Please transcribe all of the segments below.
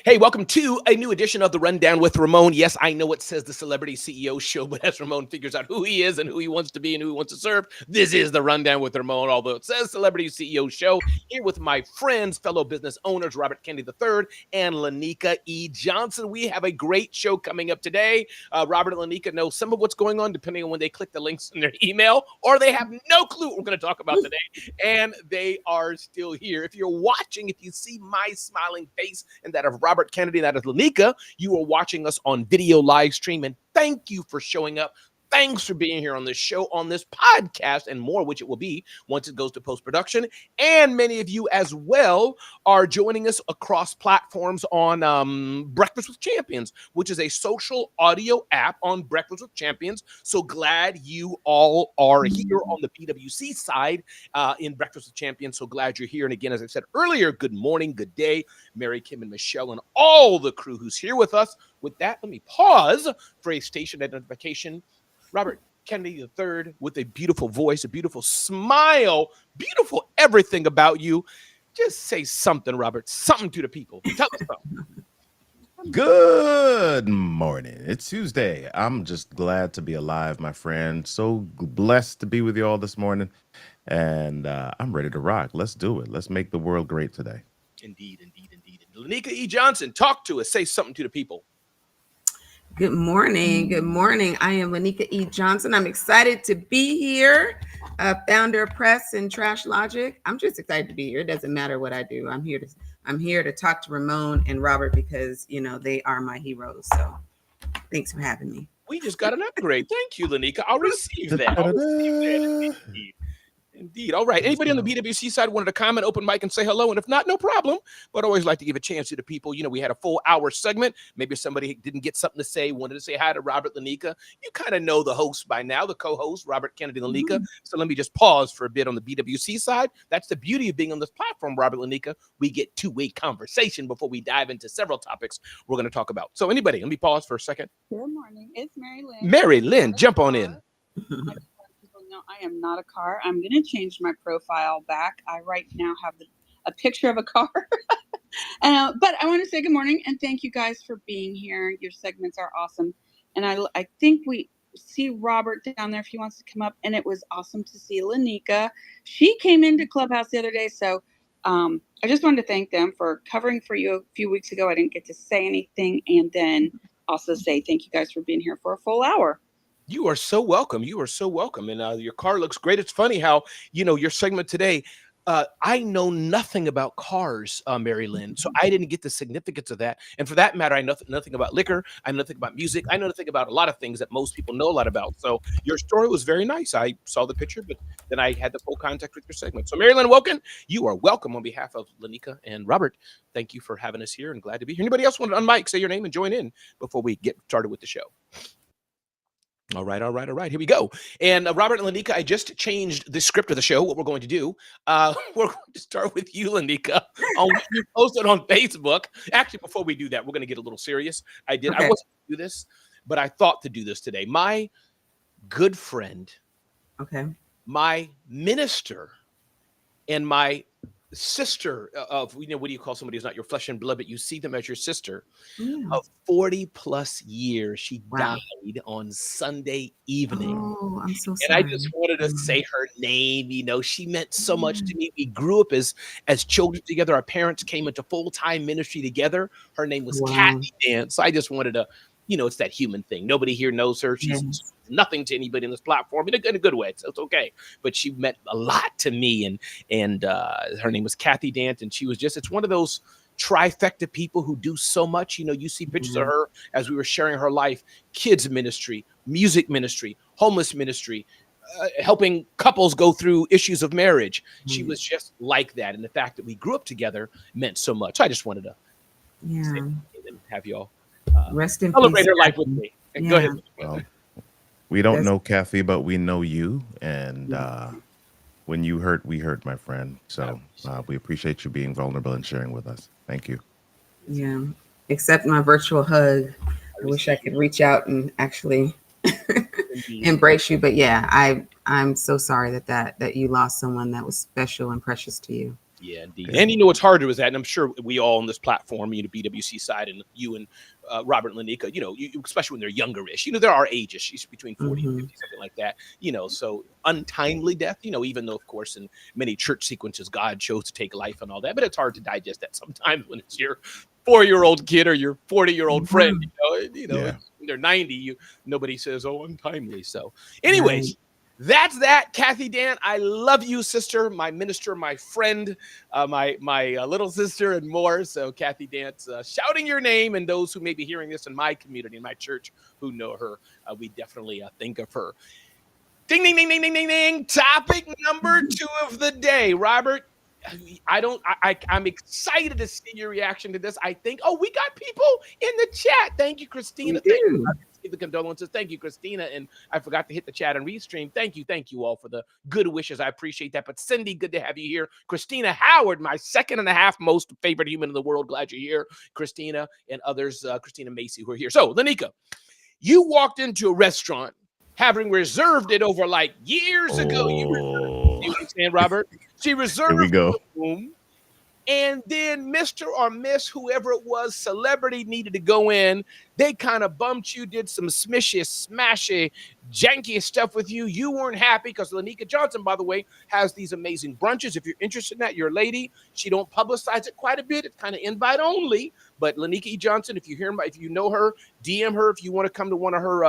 Hey, welcome to a new edition of the Rundown with Ramon. Yes, I know it says the Celebrity CEO Show, but as Ramon figures out who he is and who he wants to be and who he wants to serve, this is the Rundown with Ramon, although it says Celebrity CEO Show. Here with my friends, fellow business owners, Robert Kennedy III and Lanika E. Johnson. We have a great show coming up today. Robert and Lanika know some of what's going on, depending on when they click the links in their email, or they have no clue what we're going to talk about today, and they are still here. If you're watching, if you see my smiling face and that of Robert Kennedy, that is Lanika, you are watching us on video live stream, and thank you for showing up. Thanks for being here on this show, on this podcast, and more, which it will be once it goes to post-production. And many of you as well are joining us across platforms on Breakfast with Champions, which is a social audio app on Breakfast with Champions. So glad you all are here on the BWC side in Breakfast with Champions. So glad you're here. And again, as I said earlier, good morning, good day, Mary, Kim, and Michelle, and all the crew who's here with us. With that, let me pause for a station identification. Robert Kennedy III with a beautiful voice, a beautiful smile, beautiful everything about you. Just say something, Robert, something to the people. Tell us something. Good morning. It's Tuesday. I'm just glad to be alive, my friend. So blessed to be with you all this morning. And I'm ready to rock. Let's do it. Let's make the world great today. Indeed, indeed, indeed. Lanika E. Johnson, talk to us. Say something to the people. Good morning. Good morning. I am Lanika E. Johnson. I'm excited to be here, founder of Press and Trash Logic. I'm just excited to be here. It doesn't matter what I do. I'm here to talk to Ramon and Robert because, you know, they are my heroes. So thanks for having me. We just got an upgrade. Thank you, Lanika. I'll receive that. Indeed. All right. Anybody on the BWC side wanted to comment, open mic, and say hello? And if not, no problem. But I always like to give a chance to the people. You know, we had a full hour segment. Maybe somebody didn't get something to say, wanted to say hi to Robert, Lanika. You kind of know the host by now, the co-host, Robert Kennedy, Lanika. So let me just pause for a bit on the BWC side. That's the beauty of being on this platform, Robert, Lanika. We get two-way conversation before we dive into several topics we're going to talk about. So anybody, let me pause for a second. Good morning. It's Mary Lynn. Mary Lynn, jump on in. No, I am not a car. I'm going to change my profile back. I right now have a picture of a car. But I want to say good morning and thank you guys for being here. Your segments are awesome. And I think we see Robert down there if he wants to come up. And it was awesome to see Lanika. She came into Clubhouse the other day. So I just wanted to thank them for covering for you a few weeks ago. I didn't get to say anything. And then also say thank you guys for being here for a full hour. You are so welcome. You are so welcome. And your car looks great. It's funny how, you know, your segment today, I know nothing about cars, Mary Lynn. So I didn't get the significance of that. And for that matter, I know nothing about liquor. I know nothing about music. I know nothing about a lot of things that most people know a lot about. So your story was very nice. I saw the picture, but then I had the full contact with your segment. So Mary Lynn Wilkin, you are welcome on behalf of Lanika and Robert. Thank you for having us here and glad to be here. Anybody else want to unmic, say your name and join in before we get started with the show? All right. Here we go. And Robert and Lanika, I just changed the script of the show. What we're going to do, we're going to start with you, Lanika, on what you posted on Facebook. Actually, before we do that, we're going to get a little serious. I wasn't going to do this, but I thought to do this today. My good friend, my minister, and my sister of, you know, what do you call somebody who's not your flesh and blood, but you see them as your sister of 40 plus years. She died on Sunday evening. Oh, I'm so sorry. And I just wanted to say her name. You know, she meant so much to me. We grew up as children together. Our parents came into full-time ministry together. Her name was Kathy Dance. So I just wanted to, you know, it's that human thing. Nobody here knows her. She's nothing to anybody in this platform in a good way. So it's okay. But she meant a lot to me. And her name was Kathy Dant. And she was just, it's one of those trifecta people who do so much. You know, you see pictures of her as we were sharing her life, kids ministry, music ministry, homeless ministry, helping couples go through issues of marriage. She was just like that. And the fact that we grew up together meant so much. I just wanted to say and have y'all rest in celebrate peace, her life with me. Go ahead. Well, we don't know Kathy, but we know you. And when you hurt, we hurt, my friend. So we appreciate you being vulnerable and sharing with us. Thank you. Yeah. Accept my virtual hug. I wish I could reach out and actually embrace you. But yeah, I'm so sorry that you lost someone that was special and precious to you. Yeah, indeed. Yeah. And you know what's harder is that, and I'm sure we all on this platform, BWC side, and you and Robert and Lanika, especially when they're younger-ish, they're our ages, she's between 40 and 50, something like that, so untimely death, even though, of course, in many church sequences, God chose to take life and all that, but it's hard to digest that sometimes when it's your 4-year-old kid or your 40-year-old friend, Yeah. when they're 90, nobody says, oh, untimely. So Right. anyways, that's that. Kathy Dan, I love you, sister, my minister, my friend, my little sister, and more. So Kathy Dance, shouting your name, and those who may be hearing this in my community, in my church, who know her, we definitely think of her. Ding, ding, ding, ding, ding, ding, ding. Topic number 2 of the day, Robert. I'm excited to see your reaction to this. I think, we got people in the chat. Thank you, Christina. We Thank you. do. The condolences. Thank you, Christina. And I forgot to hit the chat and restream. Thank you all for the good wishes. I appreciate that. But Cindy, good to have you here. Christina Howard, my 2.5 most favorite human in the world. Glad you're here. Christina and others, Christina Macy, who are here. So, Lanika, you walked into a restaurant having reserved it over like years ago. You Oh, understand, Robert? She reserved here we go. the room, and then Mr. or Miss, whoever it was, celebrity needed to go in. They kind of bumped you, did some smishy, smashy, janky stuff with you. You weren't happy because Lanika Johnson, by the way, has these amazing brunches. If you're interested in that, you're a lady. She don't publicize it quite a bit. It's kind of invite only. But Lanika E. Johnson, if you know her, DM her if you want to come to one of her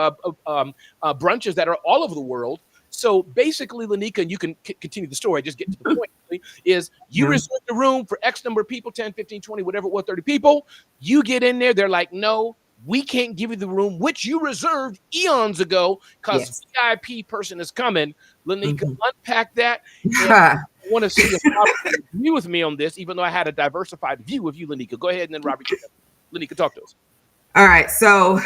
brunches that are all over the world. So basically, Lanika, and you can continue the story, just get to the point, is you reserve the room for X number of people, 10, 15, 20, whatever it was, 30 people. You get in there. They're like, no, we can't give you the room, which you reserved eons ago because VIP person is coming. Lanika, unpack that. I want to see if Robert agree with me on this, even though I had a diversified view of you, Lanika. Go ahead, and then Robert, Lanika, talk to us. All right. So,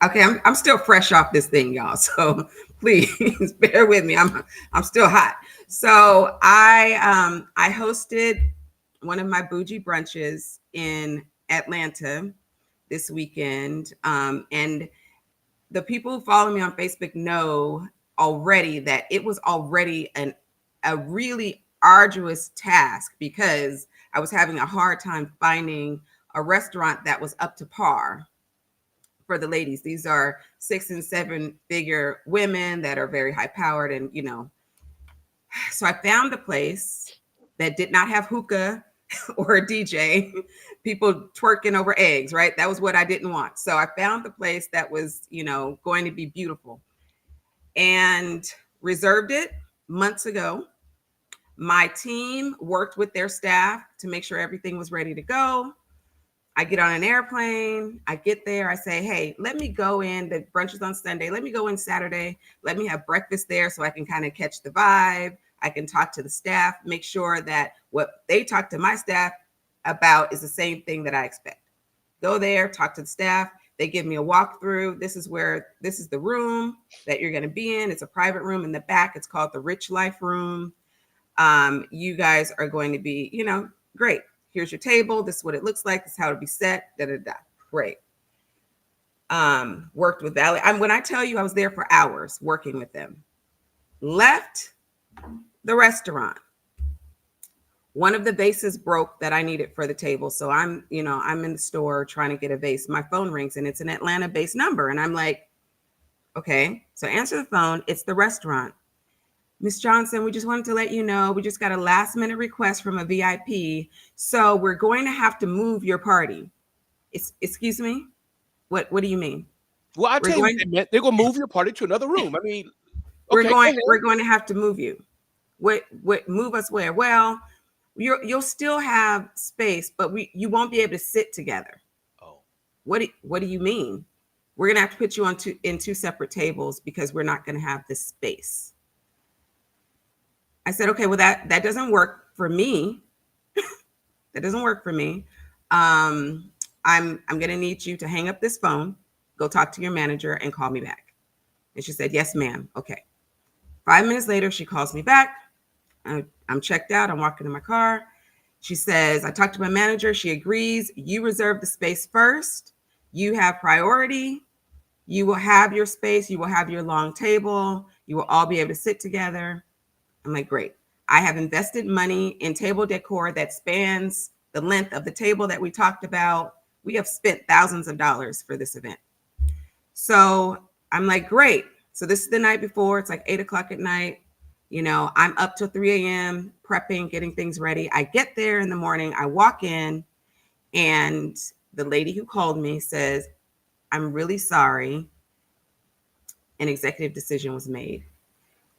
okay, I'm still fresh off this thing, y'all. So please bear with me. I'm still hot. So I hosted one of my bougie brunches in Atlanta this weekend, and the people who follow me on Facebook know already that it was already a really arduous task because I was having a hard time finding a restaurant that was up to par for the ladies. These are 6 and 7 figure women that are very high powered, and so I found a place that did not have hookah or a DJ, people twerking over eggs, right? That was what I didn't want. So I found the place that was, going to be beautiful and reserved it months ago. My team worked with their staff to make sure everything was ready to go. I get on an airplane, I get there, I say, hey, let me go in, the brunch is on Sunday, let me go in Saturday, let me have breakfast there so I can kind of catch the vibe. I can talk to the staff, make sure that what they talk to my staff about is the same thing that I expect. Go there, talk to the staff. They give me a walkthrough. This is the room that you're going to be in. It's a private room in the back. It's called the Rich Life Room. You guys are going to be, great. Here's your table. This is what it looks like. This is how it'll be set. Great. Worked with Valley. When I tell you I was there for hours working with them, left the restaurant. One of the vases broke that I needed for the table. So I'm in the store trying to get a vase. My phone rings and it's an Atlanta-based number. And I'm like, okay, so answer the phone. It's the restaurant. Miss Johnson, we just wanted to let you know, we just got a last minute request from a VIP. So we're going to have to move your party. Excuse me? What do you mean? Well, I'll tell you what they meant. They're going to move your party to another room. I mean, okay, we're going to have to move you. What move us where? Well, you'll still have space, but you won't be able to sit together. Oh. What do you mean? We're going to have to put you on two separate tables because we're not going to have this space. I said, okay, well, that doesn't work for me. That doesn't work for me. I'm going to need you to hang up this phone, go talk to your manager and call me back. And she said, yes, ma'am. Okay. 5 minutes later, she calls me back. I'm checked out. I'm walking to my car. She says, I talked to my manager. She agrees. You reserve the space first. You have priority. You will have your space. You will have your long table. You will all be able to sit together. I'm like, great. I have invested money in table decor that spans the length of the table that we talked about. We have spent thousands of dollars for this event. So I'm like, great. So this is the night before. It's like 8 o'clock at night. You know, I'm up till 3 a.m. prepping, getting things ready. I get there in the morning. I walk in, and the lady who called me says, I'm really sorry. An executive decision was made.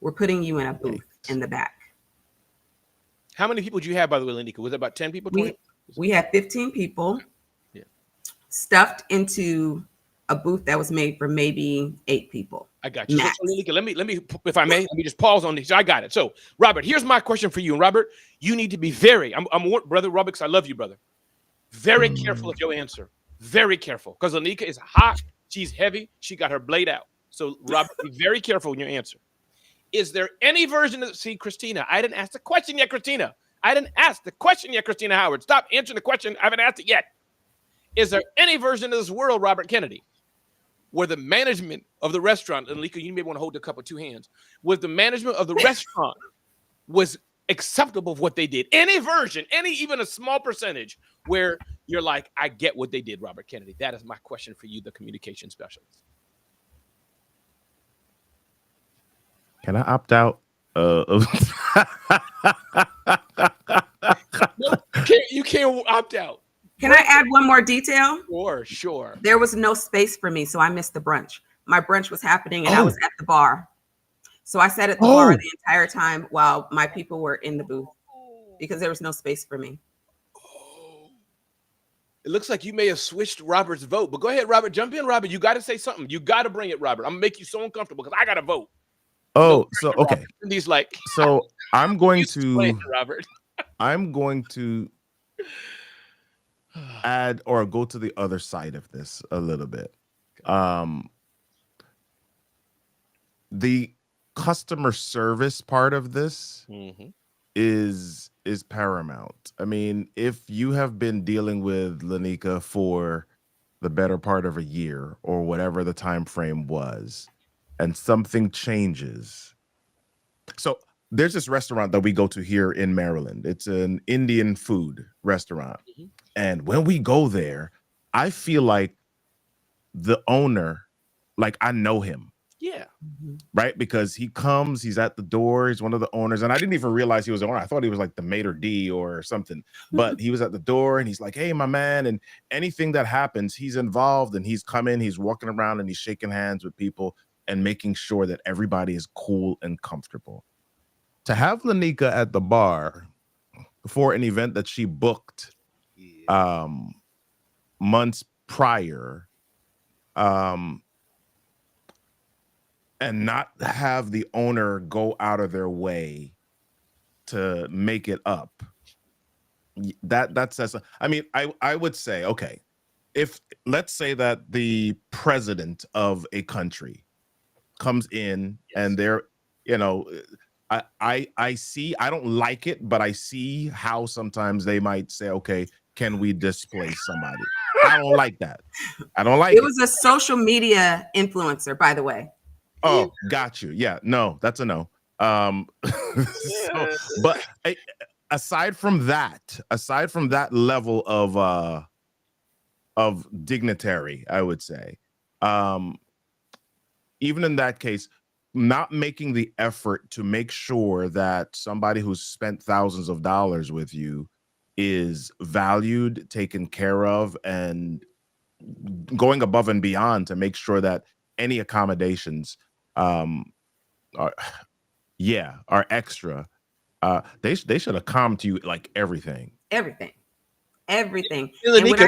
We're putting you in a booth in the back. How many people do you have, by the way, Lenika? Was it about 10 people? 20? We had 15 people stuffed into a booth that was made for maybe 8 people. I got you. So, Lenika, let me, if I may, let me just pause on this. I got it. So, Robert, here's my question for you. And Robert, you need to be I'm brother Robert, because I love you, brother. Very careful of your answer. Very careful, because Lenika is hot. She's heavy. She got her blade out. So, Robert, be very careful in your answer. Is there any version of Christina? I didn't ask the question yet, Christina. I didn't ask the question yet, Christina Howard. Stop answering the question. I haven't asked it yet. Is there any version of this world, Robert Kennedy, where the management of the restaurant, and Lenika, you may want to hold the cup with 2 hands, was the management of the restaurant was acceptable of what they did? Any version, even a small percentage, where you're like, I get what they did, Robert Kennedy. That is my question for you, the communication specialist. Can I opt out? No, you can't opt out. Can I add one more detail? Sure. There was no space for me, so I missed the brunch. My brunch was happening, and I was at the bar. So I sat at the bar the entire time while my people were in the booth because there was no space for me. It looks like you may have switched Robert's vote, but go ahead, Robert. Jump in, Robert. You got to say something. You got to bring it, Robert. I'm going to make you so uncomfortable because I got to vote. So okay. He's like, so I'm going to Robert. I'm going to add or go to the other side of this a little bit. The customer service part of this is paramount. I mean, if you have been dealing with Lenika for the better part of a year or whatever the time frame was, and something changes. So there's this restaurant that we go to here in Maryland. It's an Indian food restaurant. And when we go there, I feel like the owner, like I know him. Yeah. Right? Because he comes, he's at the door, he's one of the owners. And I didn't even realize he was the owner. I thought he was like the maitre d' or something. But he was at the door and he's like, hey, my man. And anything that happens, he's involved and he's coming, he's walking around and he's shaking hands with people and making sure that everybody is cool and comfortable. To have Lenika at the bar for an event that she booked months prior, and not have the owner go out of their way to make it up, that says, I mean, I would say, okay, if let's say that the president of a country comes in and they're, you know, I see, I don't like it, but I see how sometimes they might say, okay, can we displace somebody? I don't like that. I don't like it. It was a social media influencer, by the way. Oh, got you. Yeah, no, that's a no. But aside from that level of dignitary, I would say, even in that case, not making the effort to make sure that somebody who's spent thousands of dollars with you is valued, taken care of, and going above and beyond to make sure that any accommodations are extra. They should have come to you like everything. Everything. Lenika,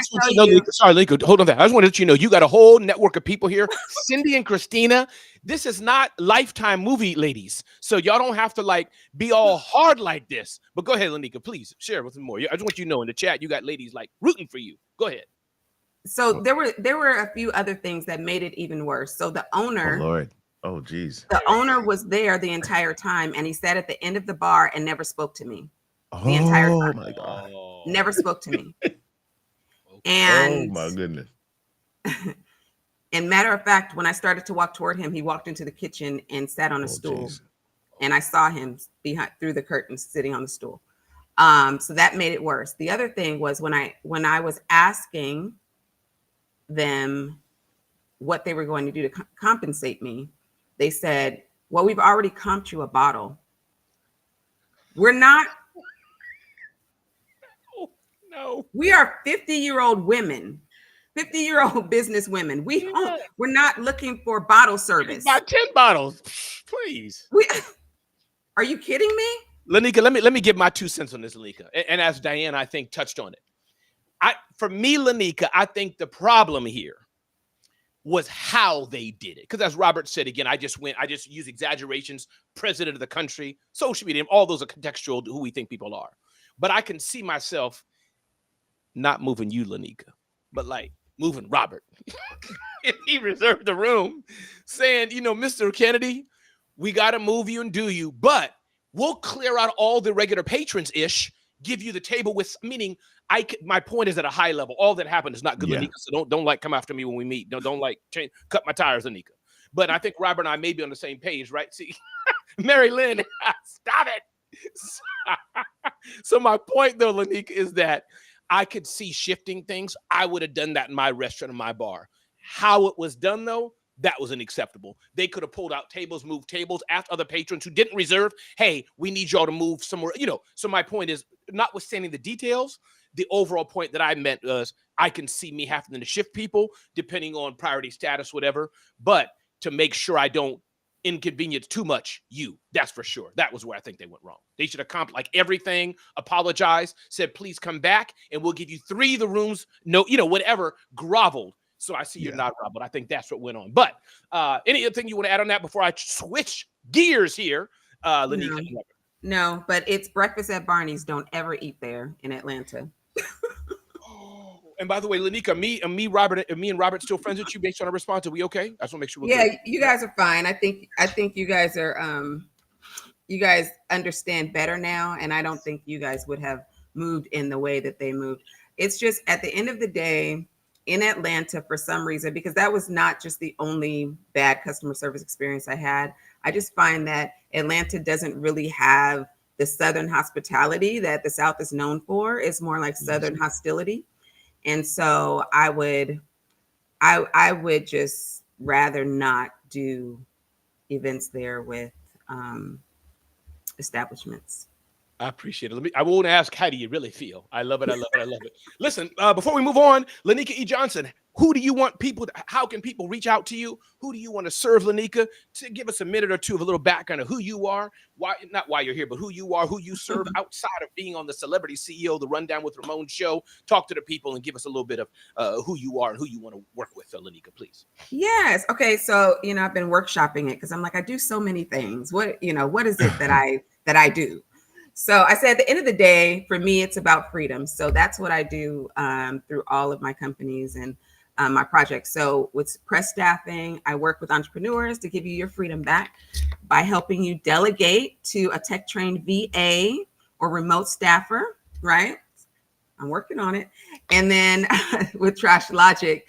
sorry, Lenika, hold on that. I just want to let you know you got a whole network of people here. Cindy and Christina, this is not Lifetime movie, ladies. So y'all don't have to like be all hard like this. But go ahead, Lenika, please share with me more. I just want you to know in the chat you got ladies like rooting for you. Go ahead. So there were a few other things that made it even worse. So the owner, oh Lord, oh geez, the owner was there the entire time, and he sat at the end of the bar and never spoke to me. The entire time. Oh my God. Never spoke to me. And oh my goodness. And matter of fact, when I started to walk toward him, he walked into the kitchen and sat on a stool. Geez. and I saw him behind through the curtains sitting on the stool. So that made it worse. The other thing was when I was asking them what they were going to do to compensate me, they said, well, we've already comped you a bottle. We're not. No. We are 50-year-old women, 50-year-old business women. We're not looking for bottle service. Buy 10 bottles, please. Are you kidding me? Lanika, let me give my 2 cents on this, Lanika. And as Diane, I think, touched on it. For me, Lanika, I think the problem here was how they did it. Because as Robert said, again, I just use exaggerations, president of the country, social media, all those are contextual to who we think people are. But I can see myself not moving you, Lanika, but like moving Robert. If he reserved the room, saying, Mr. Kennedy, we got to move you and do you, but we'll clear out all the regular patrons-ish, give you the table with, meaning my point is at a high level. All that happened is not good, Lanika. So don't like come after me when we meet. Don't like cut my tires, Lanika. But I think Robert and I may be on the same page, right? See, Mary Lynn, stop it. So my point though, Lanika, is that I could see shifting things. I would have done that in my restaurant and my bar. How it was done though, that was unacceptable. They could have pulled out tables, moved tables, asked other patrons who didn't reserve, hey, we need y'all to move somewhere. So my point is, notwithstanding the details, the overall point that I meant was I can see me having to shift people depending on priority status, whatever, but to make sure I don't inconvenience too much that's for sure. That was where I think they went wrong. They should have like everything, apologized, said, please come back and we'll give you 3 of the rooms, whatever, groveled. So I see you're not, Rob, but I think that's what went on. But anything you want to add on that before I switch gears here, Lanika? No, but it's breakfast at Barney's. Don't ever eat there in Atlanta. And by the way, Lanika, me and Robert still friends with you based on our response. Are we okay? I just want to make sure we're good. You guys are fine. I think you guys are you guys understand better now, and I don't think you guys would have moved in the way that they moved. It's just at the end of the day, in Atlanta, for some reason, because that was not just the only bad customer service experience I had. I just find that Atlanta doesn't really have the Southern hospitality that the South is known for. It's more like Southern hostility. And so I would just rather not do events there with establishments. I appreciate it. I won't ask, how do you really feel? I love it. I love it. I love it. Listen, before we move on, Lanika E. Johnson, who do you want how can people reach out to you? Who do you want to serve, Lanika? To give us a minute or two of a little background of who you are, not why you're here, but who you are, who you serve outside of being on the Celebrity CEO, the Rundown with Ramon show. Talk to the people and give us a little bit of who you are and who you want to work with, Lanika, please. Yes. Okay. So, I've been workshopping it because I'm like, I do so many things. What is it that I do? So I said at the end of the day, for me, it's about freedom. So that's what I do through all of my companies and my projects. So with press staffing, I work with entrepreneurs to give you your freedom back by helping you delegate to a tech-trained VA or remote staffer, right? I'm working on it. And then with Trash Logic,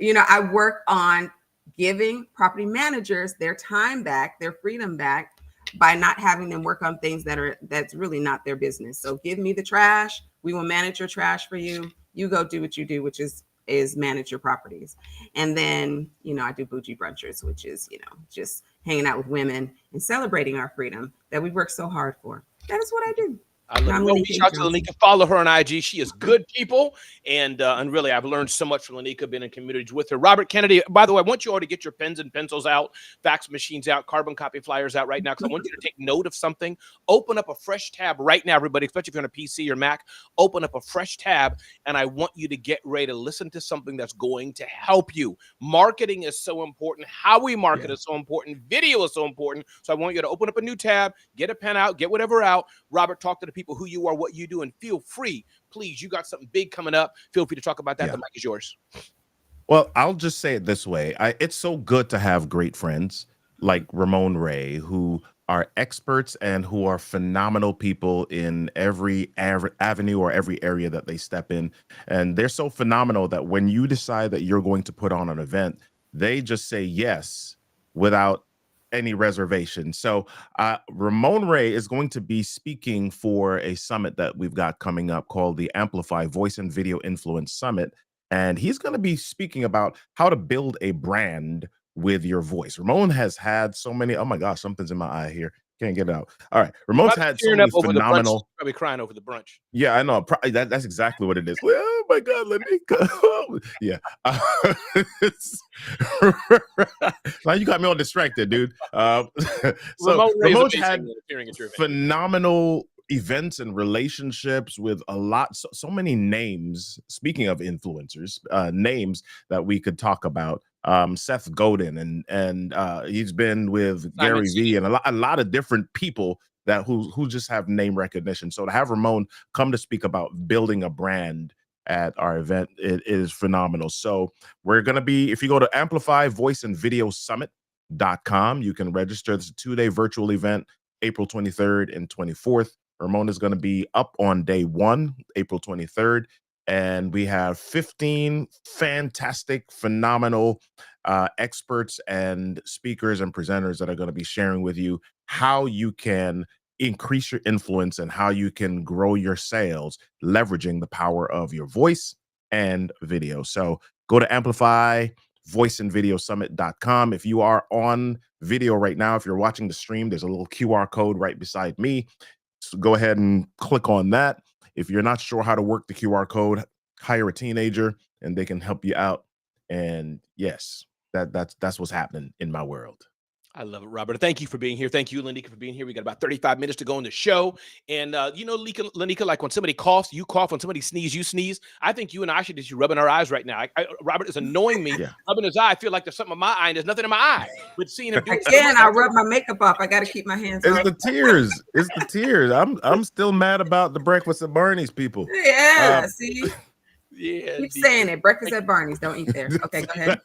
I work on giving property managers their time back, their freedom back, by not having them work on things that's really not their business. So give me the trash. We will manage your trash for you. You go do what you do, which is manage your properties. And then, I do bougie brunchers, which is, just hanging out with women and celebrating our freedom that we work so hard for. That is what I do. I love it. Reach out to Lanika. Follow her on IG. She is good people. And really, I've learned so much from Lanika, been in communities with her. Robert Kennedy, by the way, I want you all to get your pens and pencils out, fax machines out, carbon copy flyers out right now, because I want you to take note of something. Open up a fresh tab right now, everybody, especially if you're on a PC or Mac. Open up a fresh tab, and I want you to get ready to listen to something that's going to help you. Marketing is so important. How we market is so important. Video is so important. So I want you to open up a new tab, get a pen out, get whatever out. Robert, talk to the people who you are, what you do, and feel free, please. You got something big coming up. Feel free to talk about that. The mic is yours. Well, I'll just say it this way. It's so good to have great friends like Ramon Ray, who are experts and who are phenomenal people in every avenue or every area that they step in. And they're so phenomenal that when you decide that you're going to put on an event, they just say yes without any reservation. So Ramon Ray is going to be speaking for a summit that we've got coming up called the Amplify Voice and Video Influence Summit. And he's going to be speaking about how to build a brand with your voice. Ramon has had so many, oh my gosh, something's in my eye here. Can't get it out. All right. Ramon's had so many phenomenal. Probably crying over the brunch. Yeah, I know. That's exactly what it is. Oh my God, let me go. Yeah. Now you got me all distracted, dude. So Ramon's had phenomenal events and relationships with a lot, so many names. Speaking of influencers, names that we could talk about. Seth Godin and he's been with Gary Vee and a lot of different people that who just have name recognition. So to have Ramon come to speak about building a brand at our event, it is phenomenal. So we're going to be, if you go to amplifyvoiceandvideosummit.com, you can register. It's a 2-day virtual event, April 23rd and 24th. Ramon is going to be up on day 1, April 23rd. And we have 15 fantastic, phenomenal experts and speakers and presenters that are going to be sharing with you how you can increase your influence and how you can grow your sales, leveraging the power of your voice and video. So go to amplifyvoiceandvideosummit.com. If you are on video right now, if you're watching the stream, there's a little QR code right beside me. So go ahead and click on that. If you're not sure how to work the QR code, hire a teenager and they can help you out. And yes, that's what's happening in my world. I love it, Robert. Thank you for being here. Thank you, Lanika, for being here. We got about 35 minutes to go on the show. And, Lanika, like when somebody coughs, you cough. When somebody sneezes, you sneeze. I think you and I should just be rubbing our eyes right now. Robert is annoying me. Yeah. Rubbing his eye. I feel like there's something in my eye and there's nothing in my eye. But seeing him do it. Again, I rub my makeup off. I got to keep my hands It's the tears. It's the tears. I'm still mad about the Breakfast at Barney's, people. Yeah, see? Yeah, keep saying it. Breakfast at Barney's. Don't eat there. Okay, go ahead.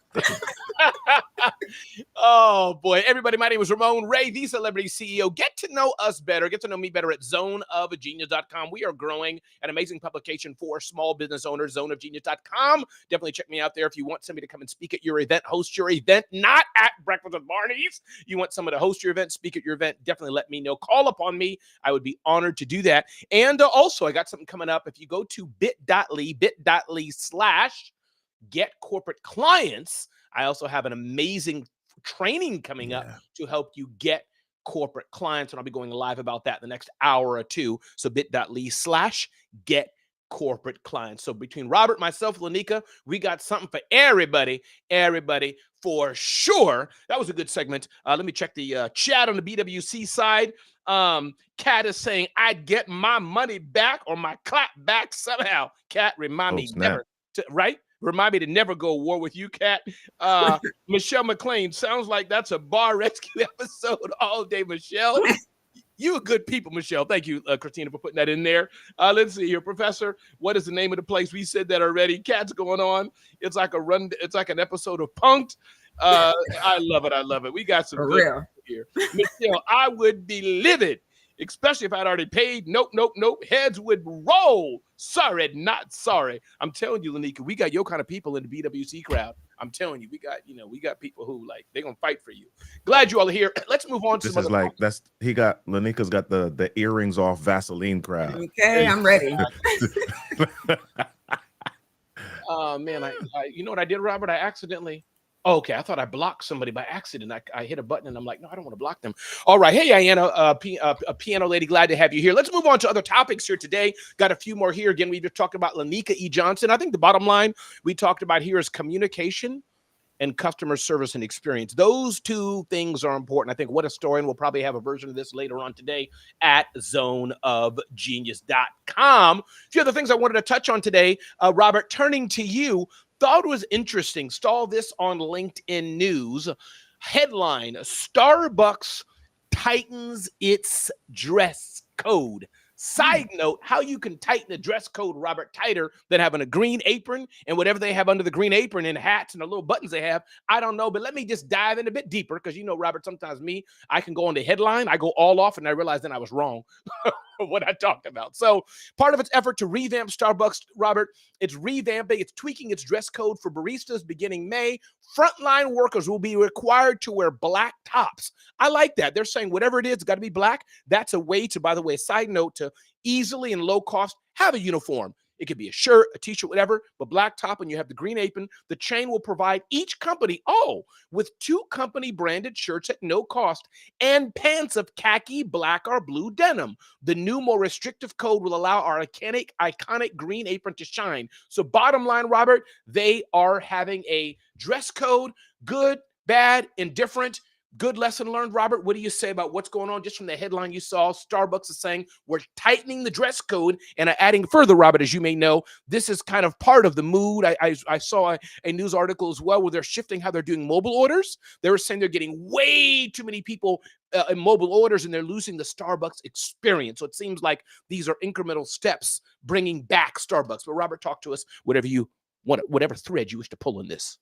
Oh boy, everybody, my name is Ramon Ray, the celebrity CEO. Get to know us better, get to know me better at zoneofgenius.com. We are growing an amazing publication for small business owners, zoneofgenius.com. Definitely check me out there if you want somebody to come and speak at your event, host your event, not at Breakfast at Barney's. You want someone to host your event, speak at your event, definitely let me know. Call upon me. I would be honored to do that. And also, I got something coming up. If you go to bit.ly/get-corporate-clients, I also have an amazing training coming up to help you get corporate clients. And I'll be going live about that in the next hour or two. So bit.ly/get-corporate-clients. So between Robert, myself, Lanika, we got something for everybody for sure. That was a good segment. Let me check the chat on the BWC side. Kat is saying, I'd get my money back or my clap back somehow. Kat, remind me never to, right? Remind me to never go to war with you, Kat. Michelle McLean, sounds like that's a bar rescue episode all day, Michelle. You are good people, Michelle. Thank you, Christina, for putting that in there. Let's see here, Professor. What is the name of the place? We said that already. Kat's going on. It's like an episode of Punk'd. I love it. I love it. We got some good people here. Michelle, I would be livid, especially if I'd already paid. Nope. Heads would roll. Sorry, not sorry. I'm telling you, Lanika, we got your kind of people in the BWC crowd. I'm telling you, we got people who they're gonna fight for you. Glad you all are here. Let's move on to this. Is like topics. Lanika's got the earrings off Vaseline crowd. Okay, I'm ready. Oh man, I you know what I did, Robert? I accidentally. Oh, okay, I thought I blocked somebody by accident. I hit a button and I'm like, no, I don't want to block them. All right. Hey, Ayanna, a piano lady, glad to have you here. Let's move on to other topics here today. Got a few more here. Again, we just talked about Lanika E. Johnson. I think the bottom line we talked about here is communication and customer service and experience. Those two things are important. I think What a Story, and we'll probably have a version of this later on today at zoneofgenius.com. A few other things I wanted to touch on today. Robert, turning to you, thought it was interesting. Saw this on LinkedIn News. Headline, Starbucks tightens its dress code. Side note, how you can tighten the dress code, Robert, tighter than having a green apron and whatever they have under the green apron and hats and the little buttons they have, I don't know. But let me just dive in a bit deeper because, Robert, sometimes I can go on the headline, I go all off, and I realize then I was wrong what I talked about. So part of its effort to revamp Starbucks, Robert, it's tweaking its dress code for baristas beginning May. Frontline workers will be required to wear black tops. I like that. They're saying whatever it is, it's got to be black. That's a way to, by the way, side note, to easily and low cost have a uniform. It could be a shirt, a t-shirt, whatever, but black top, and you have the green apron. The chain will provide each company, with 2 company branded shirts at no cost and pants of khaki, black, or blue denim. The new, more restrictive code will allow our iconic green apron to shine. So bottom line, Robert, they are having a dress code, good, bad, indifferent. Good lesson learned, Robert. What do you say about what's going on? Just from the headline you saw, Starbucks is saying we're tightening the dress code and adding further, Robert, as you may know, this is kind of part of the mood. I saw a news article as well where they're shifting how they're doing mobile orders. They were saying they're getting way too many people in mobile orders and they're losing the Starbucks experience. So it seems like these are incremental steps bringing back Starbucks. But Robert, talk to us, whatever you want, whatever thread you wish to pull in this.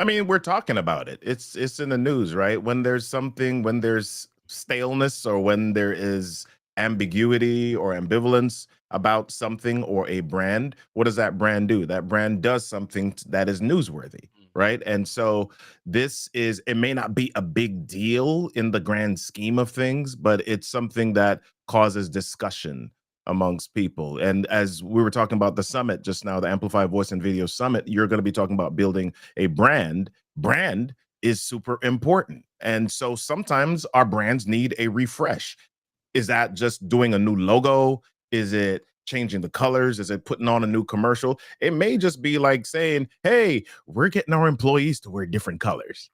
I mean, we're talking about it. It's in the news, right? When there's staleness or when there is ambiguity or ambivalence about something or a brand, what does that brand do? That brand does something that is newsworthy, right? And so it may not be a big deal in the grand scheme of things, but it's something that causes discussion amongst people. And as we were talking about the summit just now, the Amplify Voice and Video Summit, you're going to be talking about building a brand. Brand is super important. And so sometimes our brands need a refresh. Is that just doing a new logo? Is it changing the colors? Is it putting on a new commercial? It may just be like saying, hey, we're getting our employees to wear different colors.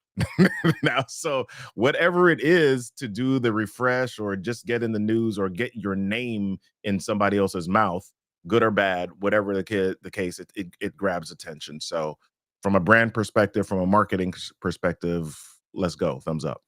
Now, so whatever it is to do the refresh or just get in the news or get your name in somebody else's mouth, good or bad, whatever the case, it grabs attention. So from a brand perspective, from a marketing perspective, let's go. Thumbs up.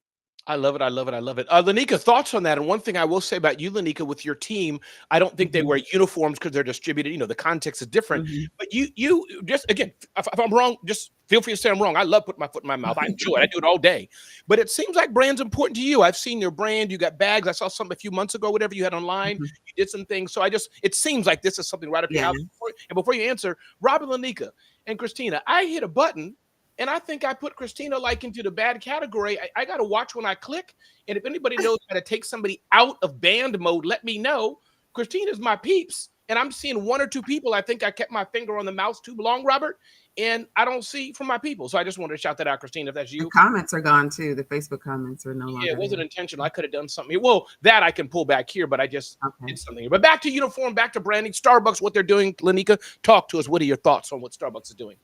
I love it. I love it. I love it. Lanika, thoughts on that? And one thing I will say about you, Lanika, with your team, I don't think they wear uniforms because they're distributed. The context is different. But you just, again, if I'm wrong, just feel free to say I'm wrong. I love putting my foot in my mouth. I enjoy it. I do it all day. But it seems like brand's important to you. I've seen your brand. You got bags. I saw something a few months ago, whatever you had online. You did some things. So it seems like this is something right up your house. And before you answer, Robin, Lanika, and Christina, I hit a button. And I think I put Christina into the bad category. I got to watch when I click. And if anybody knows how to take somebody out of banned mode, let me know. Christina's my peeps. And I'm seeing 1 or 2 people. I think I kept my finger on the mouse too long, Robert. And I don't see from my people. So I just wanted to shout that out, Christina, if that's you. The comments are gone too. The Facebook comments are no longer. Yeah, it wasn't intentional. I could have done something. Well, that I can pull back here, but I just did something here. But back to uniform, back to branding. Starbucks, what they're doing. Lanika, talk to us. What are your thoughts on what Starbucks is doing?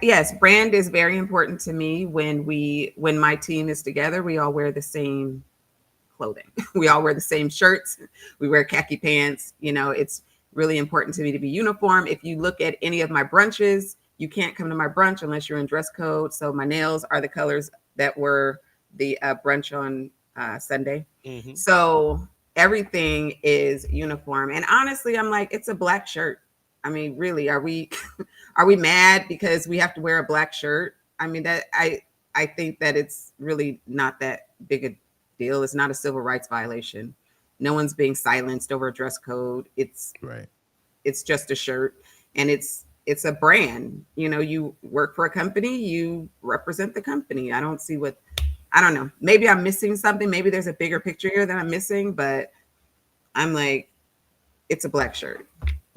Yes, brand is very important to me. When my team is together, we all wear the same clothing. We all wear the same shirts. We wear khaki pants. It's really important to me to be uniform. If you look at any of my brunches, you can't come to my brunch unless you're in dress code. So my nails are the colors that were the brunch on Sunday. So everything is uniform. And honestly, I'm like, it's a black shirt. I mean, really, are we mad because we have to wear a black shirt? I mean, that I think that it's really not that big a deal. It's not a civil rights violation. No one's being silenced over a dress code. It's just a shirt, and it's a brand. You work for a company, you represent the company. I don't know. Maybe I'm missing something. Maybe there's a bigger picture here that I'm missing, but I'm like, it's a black shirt.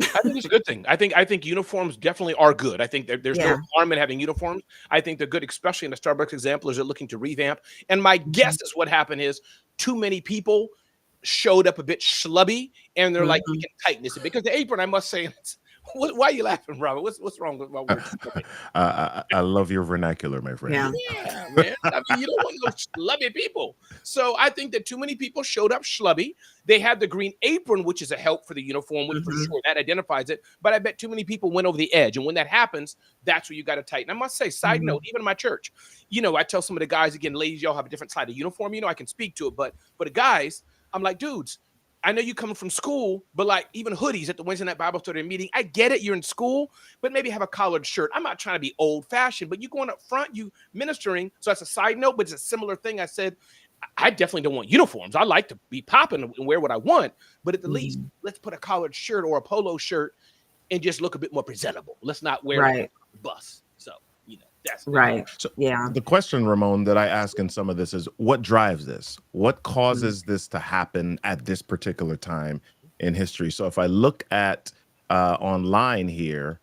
I think it's a good thing. I think uniforms definitely are good. I think there's no harm in having uniforms. I think they're good, especially in the Starbucks example, as they're looking to revamp. And my guess is what happened is too many people showed up a bit schlubby, and they're like, we can tighten this because the apron, I must say, why are you laughing, Robert? What's wrong with my words? I love your vernacular, my friend. Yeah, man. I mean, you don't want no schlubby people. So I think that too many people showed up schlubby. They had the green apron, which is a help for the uniform, which for sure that identifies it. But I bet too many people went over the edge. And when that happens, that's where you got to tighten. I must say, side note, even in my church, I tell some of the guys, again, ladies, y'all have a different side of uniform. I can speak to it. But the guys, I'm like, dudes, I know you coming from school, but like even hoodies at the Wednesday night Bible study meeting, I get it. You're in school, but maybe have a collared shirt. I'm not trying to be old fashioned, but you going up front, you ministering. So that's a side note, but it's a similar thing. I said, I definitely don't want uniforms. I like to be popping and wear what I want, but at the least, let's put a collared shirt or a polo shirt and just look a bit more presentable. Let's not wear like a bus. So, that's right. So Yeah. the question, Ramon, that I ask in some of this is what drives this? What causes this to happen at this particular time in history? So if I look at online here,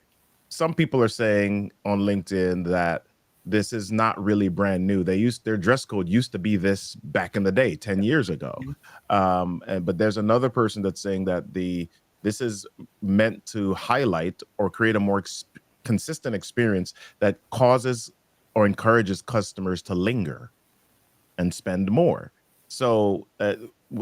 some people are saying on LinkedIn that this is not really brand new. Their dress code used to be this back in the day, 10 years ago. But there's another person that's saying that this is meant to highlight or create a more consistent experience that causes or encourages customers to linger and spend more. So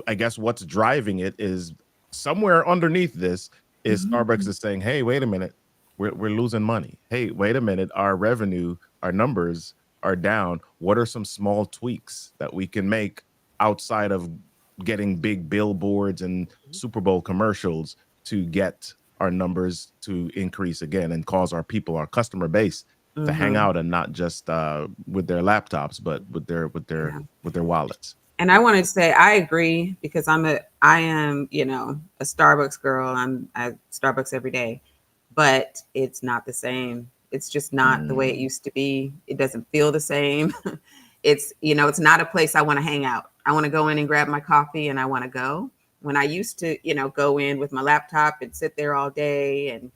I guess what's driving it is somewhere underneath this is Starbucks is saying, hey, wait a minute, we're losing money. Hey, wait a minute, our revenue, our numbers are down. What are some small tweaks that we can make outside of getting big billboards and Super Bowl commercials to get our numbers to increase again and cause our people, our customer base, to hang out and not just with their laptops, but with their wallets. And I want to say I agree because I am, a Starbucks girl. I'm at Starbucks every day, but it's not the same. It's just not the way it used to be. It doesn't feel the same. It's, it's not a place I want to hang out. I want to go in and grab my coffee and I want to go. When I used to, go in with my laptop and sit there all day and,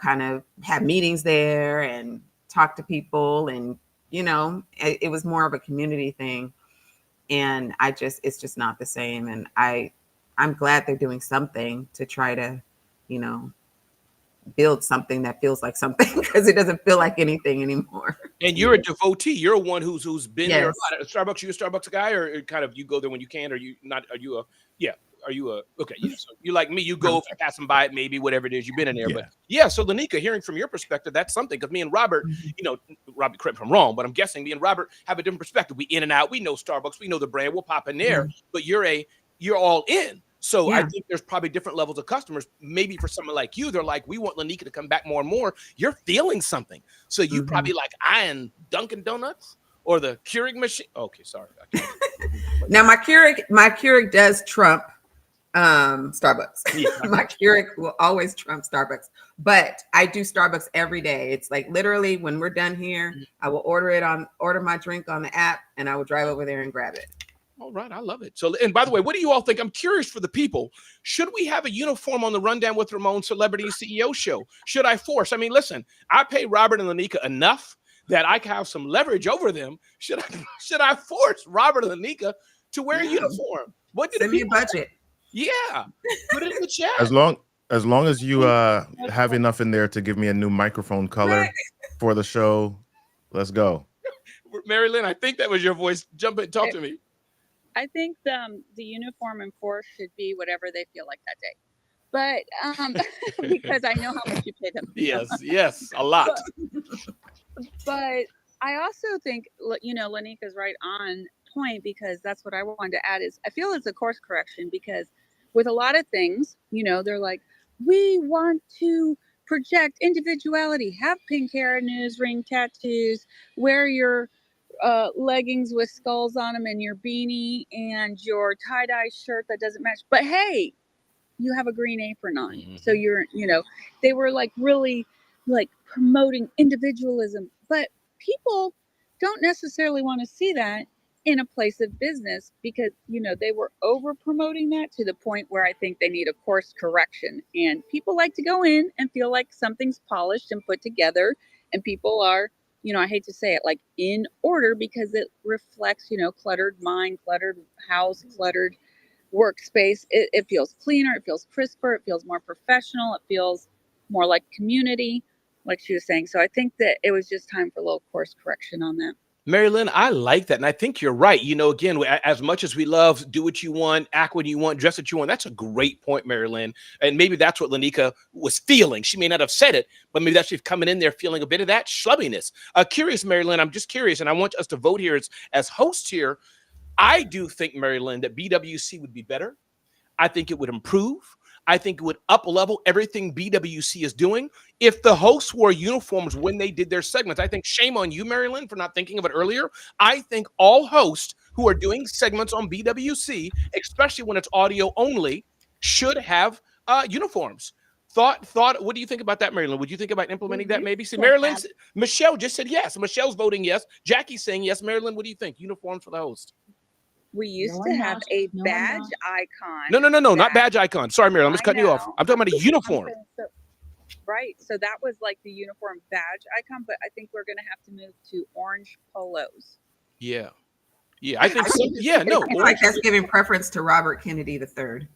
kind of have meetings there and talk to people. And, it was more of a community thing. And it's just not the same. And I'm glad they're doing something to try to, build something that feels like something because it doesn't feel like anything anymore. And you're a devotee. You're one who's been there a Yes. lot. At Starbucks, you a Starbucks guy, or kind of you go there when you can, or you not? Are you okay? Yeah, so you like me? You go if you're passing by it, maybe whatever it is you've been in there. Yeah. But yeah, so Lanika, hearing from your perspective, that's something because me and Robert, Robert, correct me if I'm wrong, but I'm guessing me and Robert have a different perspective. We in and out. We know Starbucks. We know the brand. We'll pop in there. But you're all in. So I think there's probably different levels of customers. Maybe for someone like you, they're like, we want Lanika to come back more and more. You're feeling something. So you probably like eyeing Dunkin' Donuts or the Keurig machine. Okay, sorry. Now my Keurig does trump Starbucks. Yeah. My Keurig will always trump Starbucks. But I do Starbucks every day. It's like literally when we're done here, I will order my drink on the app and I will drive over there and grab it. All right, I love it. So, and by the way, what do you all think? I'm curious for the people. Should we have a uniform on the Rundown with Ramon Celebrity CEO show? Should I force? I mean, listen, I pay Robert and Lanika enough that I can have some leverage over them. Should I force Robert and Lanika to wear a uniform? What did Send me a budget? Yeah, put it in the chat. As long as you have enough in there to give me a new microphone color for the show, let's go. Mary Lynn, I think that was your voice. Jump in, talk to me. I think the uniform and force should be whatever they feel like that day. But because I know how much you pay them. Yes, a lot. But I also think, Lanika's right on point because that's what I wanted to add is I feel it's a course correction because with a lot of things, they're like, we want to project individuality, have pink hair, nose ring, tattoos, wear your leggings with skulls on them and your beanie and your tie-dye shirt that doesn't match. But hey, you have a green apron on. So you're, they were like really like promoting individualism, but people don't necessarily want to see that in a place of business because, they were over promoting that to the point where I think they need a course correction and people like to go in and feel like something's polished and put together and people are, I hate to say it, like in order because it reflects, cluttered mind, cluttered house, cluttered workspace. It feels cleaner. It feels crisper. It feels more professional. It feels more like community, like she was saying. So I think that it was just time for a little course correction on that. Mary Lynn, I like that. And I think you're right. Again, as much as we love do what you want, act when you want, dress what you want, that's a great point, Mary Lynn. And maybe that's what Lanika was feeling. She may not have said it, but maybe that's she's coming in there feeling a bit of that schlubbiness. Curious, Mary Lynn, I'm just curious, and I want us to vote here as hosts here. I do think, Mary Lynn, that BWC would be better. I think it would improve. I think it would up-level everything BWC is doing. If the hosts wore uniforms when they did their segments, I think shame on you, Marilyn, for not thinking of it earlier. I think all hosts who are doing segments on BWC, especially when it's audio only, should have uniforms. Thought. What do you think about that, Marilyn? Would you think about implementing that maybe? See, Marilyn, Michelle just said yes. Michelle's voting yes. Jackie's saying yes. Marilyn, what do you think? Uniforms for the host. We used to have a badge icon. No, not badge icon. Sorry, Marilyn, I'm just cutting you off. I'm talking about a uniform. Right. So that was like the uniform badge icon, but I think we're going to have to move to orange polos. Yeah. I think so. Yeah, no. I like that's giving preference to Robert Kennedy III.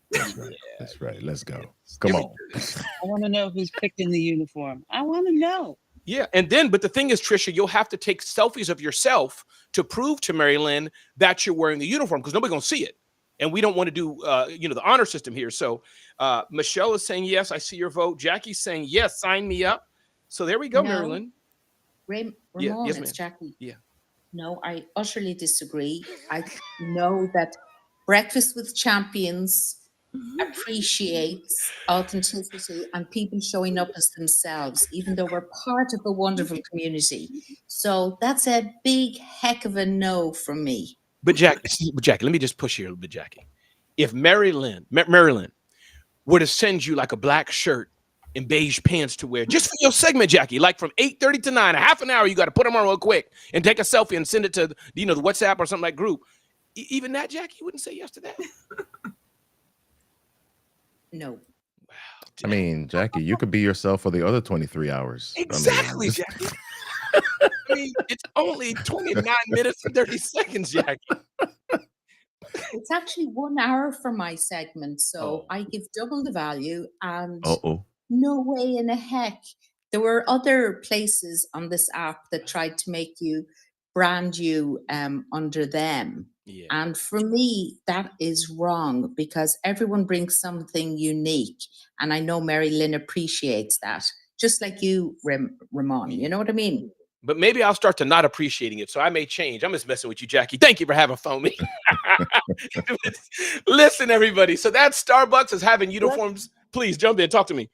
That's right. Let's go. Come on. I want to know who's picking the uniform. I want to know. Yeah, but the thing is, Trisha, you'll have to take selfies of yourself to prove to Mary Lynn that you're wearing the uniform because nobody's going to see it. And we don't want to do, the honor system here. So Michelle is saying yes. I see your vote. Jackie's saying yes. Sign me up. So there we go, Mary Lynn. Ramon, yes, it's Jackie. Yeah. No, I utterly disagree. I know that Breakfast with Champions appreciates authenticity and people showing up as themselves, even though we're part of a wonderful community. So that's a big heck of a no from me. But Jackie, let me just push here a little bit, Jackie. If Marilyn were to send you like a black shirt and beige pants to wear just for your segment, Jackie, like from 8:30 to 9, a half an hour, you got to put them on real quick and take a selfie and send it to the WhatsApp or something like group. Even that, Jackie, wouldn't say yes to that. No. Wow. I mean, Jackie, you could be yourself for the other 23 hours. Exactly, Jackie. I mean, it's only 29 minutes and 30 seconds, Jackie. It's actually 1 hour for my segment, so I give double the value, and no way in a heck. There were other places on this app that tried to make you brand you under them. Yeah. And for me, that is wrong because everyone brings something unique. And I know Mary Lynn appreciates that, just like you, Ramon. You know what I mean? But maybe I'll start to not appreciating it. So I may change. I'm just messing with you, Jackie. Thank you for having phone me. Listen, everybody. So that Starbucks is having uniforms. Please jump in. Talk to me.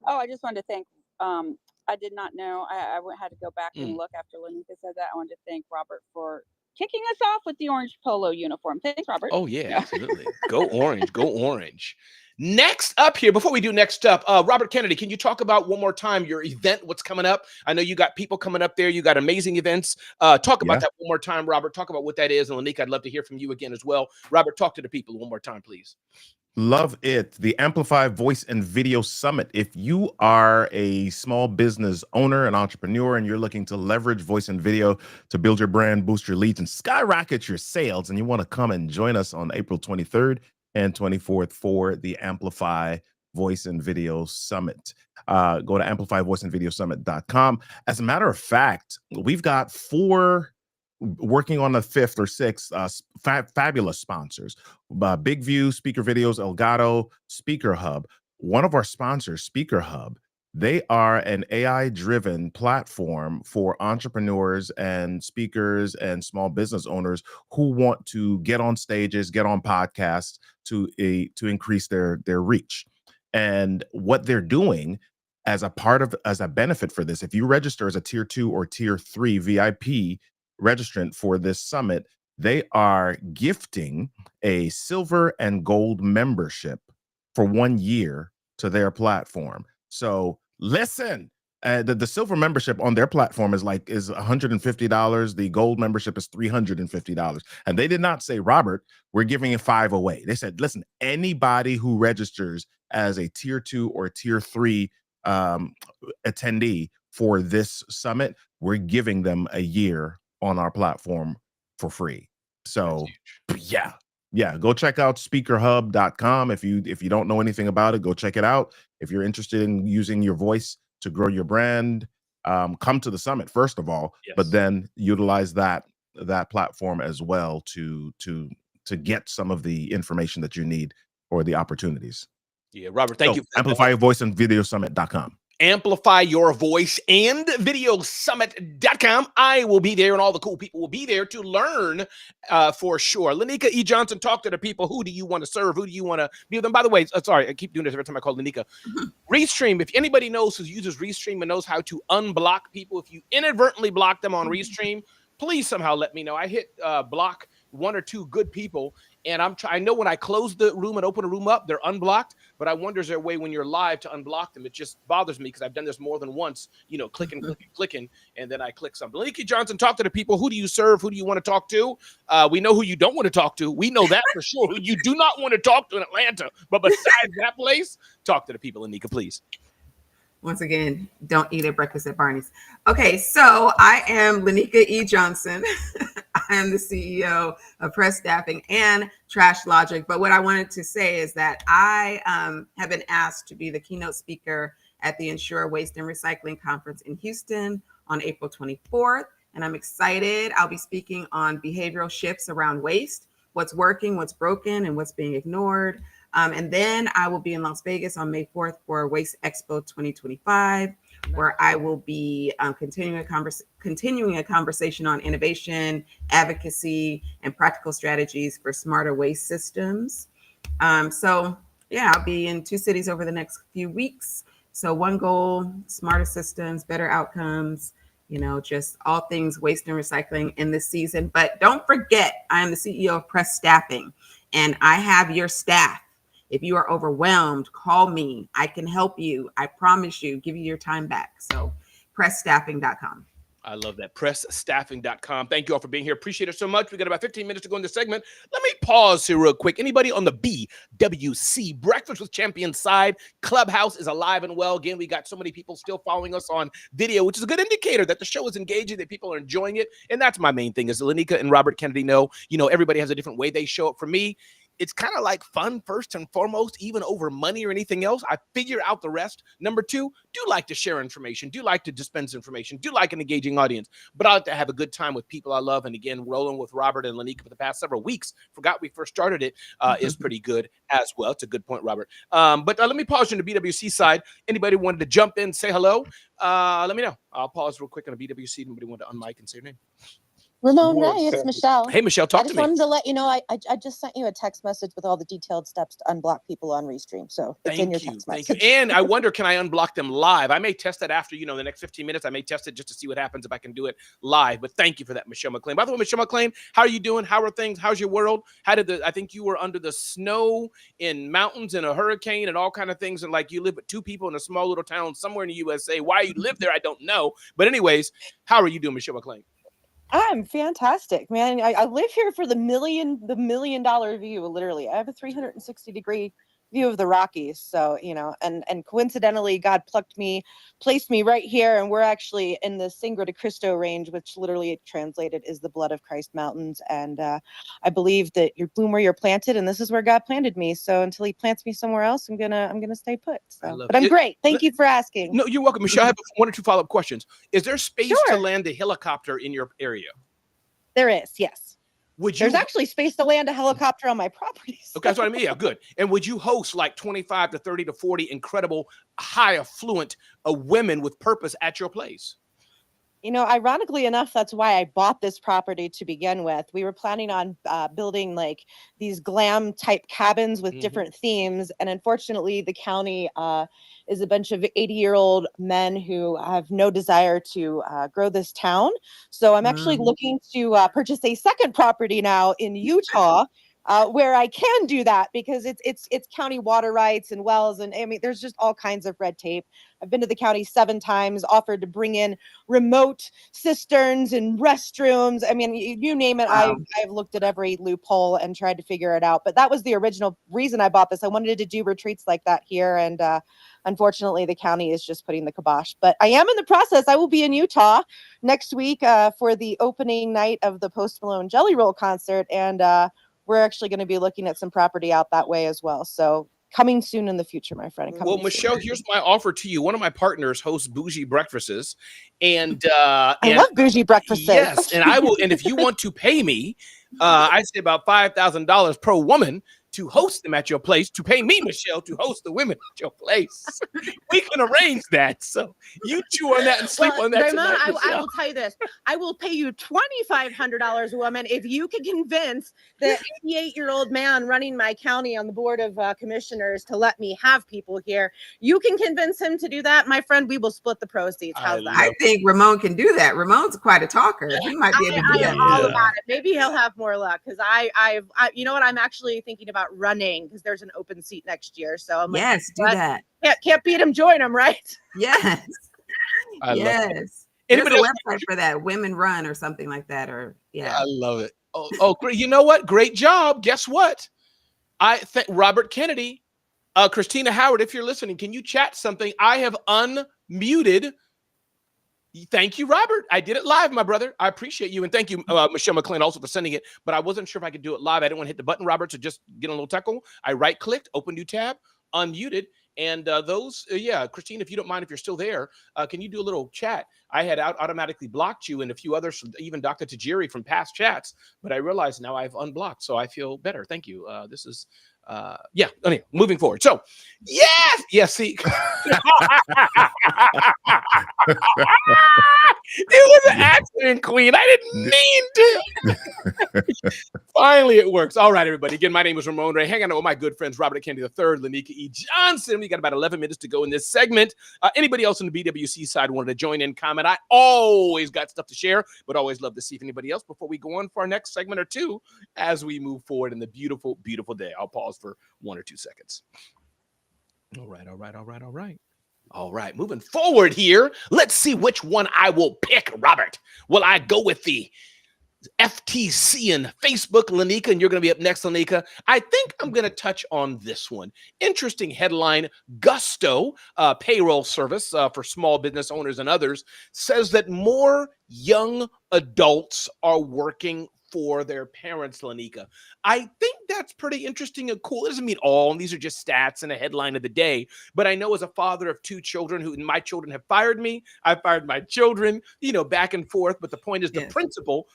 Oh, I just wanted to thank, I did not know. I had to go back and look after Lenika said that. I wanted to thank Robert for kicking us off with the orange polo uniform. Thanks, Robert. Oh, yeah, absolutely. Go orange. Go orange. Next up here, before we do next up, Robert Kennedy, can you talk about one more time your event, what's coming up? I know you got people coming up there. You got amazing events. Talk about that one more time, Robert. Talk about what that is. And Lenika, I'd love to hear from you again as well. Robert, talk to the people one more time, please. Love it. The Amplify Voice and Video Summit. If you are a small business owner, an entrepreneur, and you're looking to leverage voice and video to build your brand, boost your leads, and skyrocket your sales, and you want to come and join us on April 23rd and 24th for the Amplify Voice and Video Summit. Go to amplifyvoiceandvideosummit.com. As a matter of fact, we've got 4 working on the 5th or 6th fabulous sponsors. Big View, Speaker Videos, Elgato, Speaker Hub. One of our sponsors, Speaker Hub, they are an AI-driven platform for entrepreneurs and speakers and small business owners who want to get on stages, get on podcasts to increase their reach. And what they're doing as a benefit for this, if you register as a tier 2 or tier 3 VIP registrant for this summit, they are gifting a silver and gold membership for 1 year to their platform. So listen, the silver membership on their platform is $150. The gold membership is $350. And they did not say, Robert, we're giving 5 away. They said, listen, anybody who registers as a tier 2 or tier 3 attendee for this summit, we're giving them a year on our platform for free. So yeah, go check out speakerhub.com. If you don't know anything about it, go check it out. If you're interested in using your voice to grow your brand, come to the summit first of all, but then utilize that platform as well to get some of the information that you need or the opportunities. Yeah, Robert, thank you. Amplify Voice and Video Summit.com. Amplify Your Voice and videosummit.com. I will be there and all the cool people will be there to learn for sure. Lanika E. Johnson, talk to the people. Who do you want to serve? Who do you want to be with them? By the way, sorry, I keep doing this every time I call Lanika. Restream, if anybody knows who uses Restream and knows how to unblock people, if you inadvertently block them on Restream, please somehow let me know. I hit block one or two good people, and I know when I close the room and open a room up, they're unblocked, but I wonder is there a way when you're live to unblock them? It just bothers me because I've done this more than once, clicking, and then I click something. Lanika Johnson, talk to the people. Who do you serve? Who do you want to talk to? We know who you don't want to talk to. We know that for sure. Who you do not want to talk to in Atlanta. But besides that place, talk to the people, Lanika, please. Once again, don't eat at breakfast at Barney's. Okay, so I am Lanika E. Johnson. I am the CEO of Press Staffing and Trash Logic. But what I wanted to say is that I have been asked to be the keynote speaker at the Ensure Waste and Recycling Conference in Houston on April 24th. And I'm excited. I'll be speaking on behavioral shifts around waste, what's working, what's broken, and what's being ignored. And then I will be in Las Vegas on May 4th for Waste Expo 2025, where I will be continuing a conversation on innovation, advocacy, and practical strategies for smarter waste systems. So yeah, I'll be in 2 cities over the next few weeks. So one goal, smarter systems, better outcomes, just all things waste and recycling in this season. But don't forget, I am the CEO of Press Staffing, and I have your staff. If you are overwhelmed, call me. I can help you. I promise you, give you your time back. So pressstaffing.com. I love that. Pressstaffing.com. Thank you all for being here. Appreciate it so much. We got about 15 minutes to go in this segment. Let me pause here real quick. Anybody on the BWC Breakfast with Champions side? Clubhouse is alive and well. Again, we got so many people still following us on video, which is a good indicator that the show is engaging, that people are enjoying it. And that's my main thing, is Lanika and Robert Kennedy know, everybody has a different way they show up. For me, it's kind of like fun first and foremost, even over money or anything else. I figure out the rest. Number 2, do like to share information, do like to dispense information, do like an engaging audience. But I like to have a good time with people I love. And again, rolling with Robert and Lanika for the past several weeks, forgot we first started it, is pretty good as well. It's a good point, Robert. But let me pause on the BWC side. Anybody wanted to jump in, say hello? Let me know. I'll pause real quick on the BWC. Anybody want to unmic and say your name? Ramon Ray, it's Michelle. Hey, Michelle, talk to me. I just wanted to let you know, I just sent you a text message with all the detailed steps to unblock people on Restream. So it's in your text message. Thank you. And I wonder, can I unblock them live? I may test that after, the next 15 minutes. I may test it just to see what happens if I can do it live. But thank you for that, Michelle McLean. By the way, Michelle McLean, how are you doing? How are things? How's your world? I think you were under the snow in mountains and a hurricane and all kind of things. And like you live with 2 people in a small little town somewhere in the USA. Why you live there, I don't know. But anyways, how are you doing, Michelle McLean? I'm fantastic, man. I live here for the $1 million view. Literally, I have a 360-degree view of the Rockies. So, and coincidentally, God placed me right here. And we're actually in the Sangre de Cristo range, which literally translated is the blood of Christ mountains. And I believe that you bloom where you're planted, and this is where God planted me. So until he plants me somewhere else, I'm gonna stay put. So. But I'm great. Thank you for asking. No, you're welcome, Michelle. I have 1 or 2 follow-up questions. Is there space to land a helicopter in your area? There is, yes. There's actually space to land a helicopter on my property. So. Okay, that's what I mean. Yeah, good. And would you host like 25 to 30 to 40 incredible, high affluent women with purpose at your place? Ironically enough, that's why I bought this property to begin with. We were planning on building like these glam type cabins with different themes. And unfortunately, the county is a bunch of 80-year-old men who have no desire to grow this town. So I'm actually looking to purchase a second property now in Utah. Where I can do that because it's county water rights and wells. And I mean, there's just all kinds of red tape. I've been to the county 7 times, offered to bring in remote cisterns and restrooms. I mean, you name it. Wow. I've looked at every loophole and tried to figure it out. But that was the original reason I bought this. I wanted to do retreats like that here. And unfortunately, the county is just putting the kibosh. But I am in the process. I will be in Utah next week for the opening night of the Post Malone Jelly Roll concert. And we're actually going to be looking at some property out that way as well. So coming soon in the future, my friend. Well, Michelle, here's my offer to you. One of my partners hosts Bougie Breakfasts. And I love Bougie Breakfasts. Yes. And I will. And if you want to pay me, I say about $5,000 per woman to host them at your place, to pay me, Michelle, to host the women at your place. We can arrange that. So you chew on that and sleep on that Ramon, tonight, I Michelle. will tell you this. I will pay you $2,500 a woman if you can convince the 88-year-old man running my county on the board of commissioners to let me have people here. You can convince him to do that, my friend. We will split the proceeds. How's that? I think Ramon can do that. Ramon's quite a talker. He might be able to do I that. am all about it. Maybe he'll have more luck because I you know what? I'm actually thinking about running because there's an open seat next year. So I'm like, Yes, do what? that. Can't beat him, join him, right? Yes. I love it. Yes. There's Anybody a else? website for that, Women Run or something like that. Or yeah. I love it. Oh, great. You know what? Great job. Guess what? I think Robert Kennedy, Christina Howard, if you're listening, can you chat something? I have unmuted. Thank you, Robert. I did it live, my brother. I appreciate you. And thank you, Michelle McClain, also for sending it. But I wasn't sure if I could do it live. I didn't want to hit the button, Robert, to just get a little tickle. I right-clicked, open new tab, unmuted. And Christine, if you don't mind, if you're still there, can you do a little chat? I had automatically blocked you and a few others, even Dr. Tajiri from past chats, but I realize now I've unblocked, so I feel better. Thank you. This is, anyway, moving forward. So, yes, see. It was an accident, Queen. I didn't mean to. Finally, it works. All right, everybody. Again, my name is Ramon Ray. Hanging out with my good friends, Robert Kennedy III, Lanika E. Johnson. We got about 11 minutes to go in this segment. Anybody else on the BWC side wanted to join in, comment? I always got stuff to share, but always love to see if anybody else before we go on for our next segment or two as we move forward in the beautiful, beautiful day. I'll pause for 1 or 2 seconds. All right, moving forward here. Let's see which one I will pick, Robert. Will I go with the FTC and Facebook, Lanika, and you're going to be up next, Lanika? I think I'm going to touch on this one. Interesting headline. Gusto, payroll service for small business owners and others, says that more young adults are working for their parents, Lanika. I think that's pretty interesting and cool. It doesn't mean all, and these are just stats and a headline of the day. But I know as a father of 2 children, who my children have fired me, I fired my children, back and forth. But the point is the principle,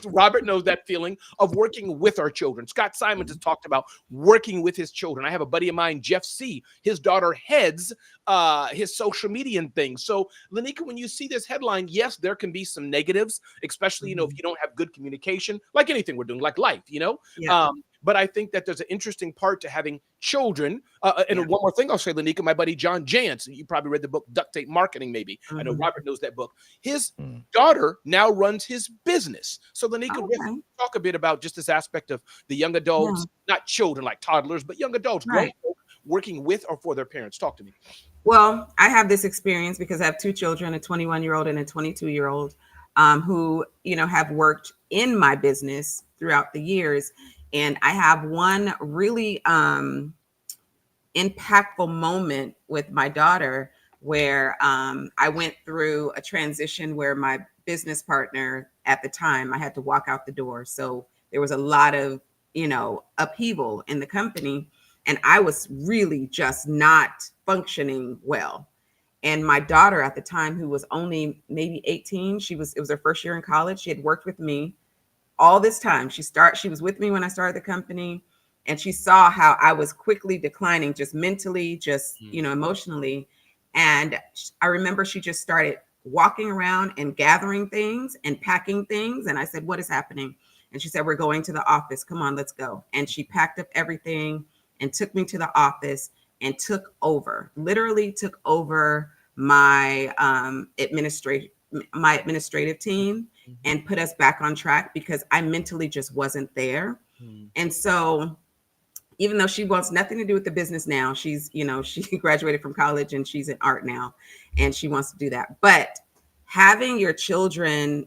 Robert knows that feeling of working with our children. Scott Simons has talked about working with his children. I have a buddy of mine, Jeff C. His daughter heads his social media and things. So, Lanika, when you see this headline, yes, there can be some negatives, especially, if you don't have good communication, like anything we're doing, like life, but I think that there's an interesting part to having children. And one more thing I'll say, Lanika, my buddy John Jantz, you probably read the book Duct Tape Marketing, maybe. I know Robert knows that book. His daughter now runs his business. So, Lanika, talk a bit about just this aspect of the young adults, not children like toddlers, but young adults, grown folk, working with or for their parents. Talk to me. Well, I have this experience because I have 2 children, a 21-year-old and a 22-year-old, who, have worked in my business throughout the years. And I have one really impactful moment with my daughter where I went through a transition where my business partner at the time, I had to walk out the door. So there was a lot of, upheaval in the company. And I was really just not functioning well. And my daughter at the time, who was only maybe 18, it was her first year in college. She had worked with me all this time. She was with me when I started the company, and she saw how I was quickly declining, just mentally, just, emotionally. And I remember she just started walking around and gathering things and packing things. And I said, "What is happening?" And she said, "We're going to the office. Come on, let's go." And she packed up everything and took me to the office and literally took over my administrative team and put us back on track because I mentally just wasn't there. And so even though she wants nothing to do with the business now, she's, she graduated from college and she's in art now and she wants to do that. But having your children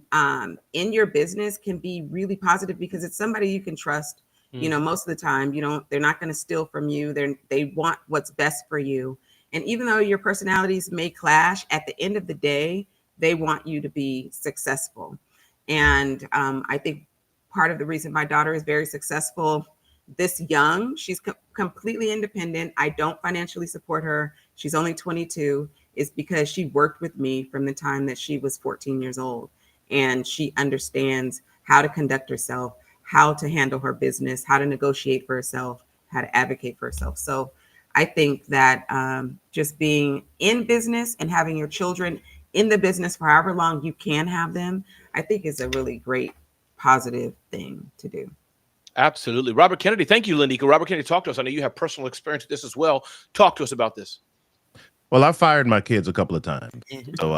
in your business can be really positive because it's somebody you can trust. Most of the time, they're not going to steal from you. They want what's best for you. And even though your personalities may clash, at the end of the day, they want you to be successful. And I think part of the reason my daughter is very successful this young, she's completely independent. I don't financially support her. She's only 22, is because she worked with me from the time that she was 14 years old. And she understands how to conduct herself, how to handle her business, how to negotiate for herself, how to advocate for herself. So I think that just being in business and having your children in the business for however long you can have them, I think is a really great positive thing to do. Absolutely. Robert Kennedy, thank you, Lanika. Robert Kennedy, talk to us. I know you have personal experience with this as well. Talk to us about this. Well, I fired my kids a couple of times. So,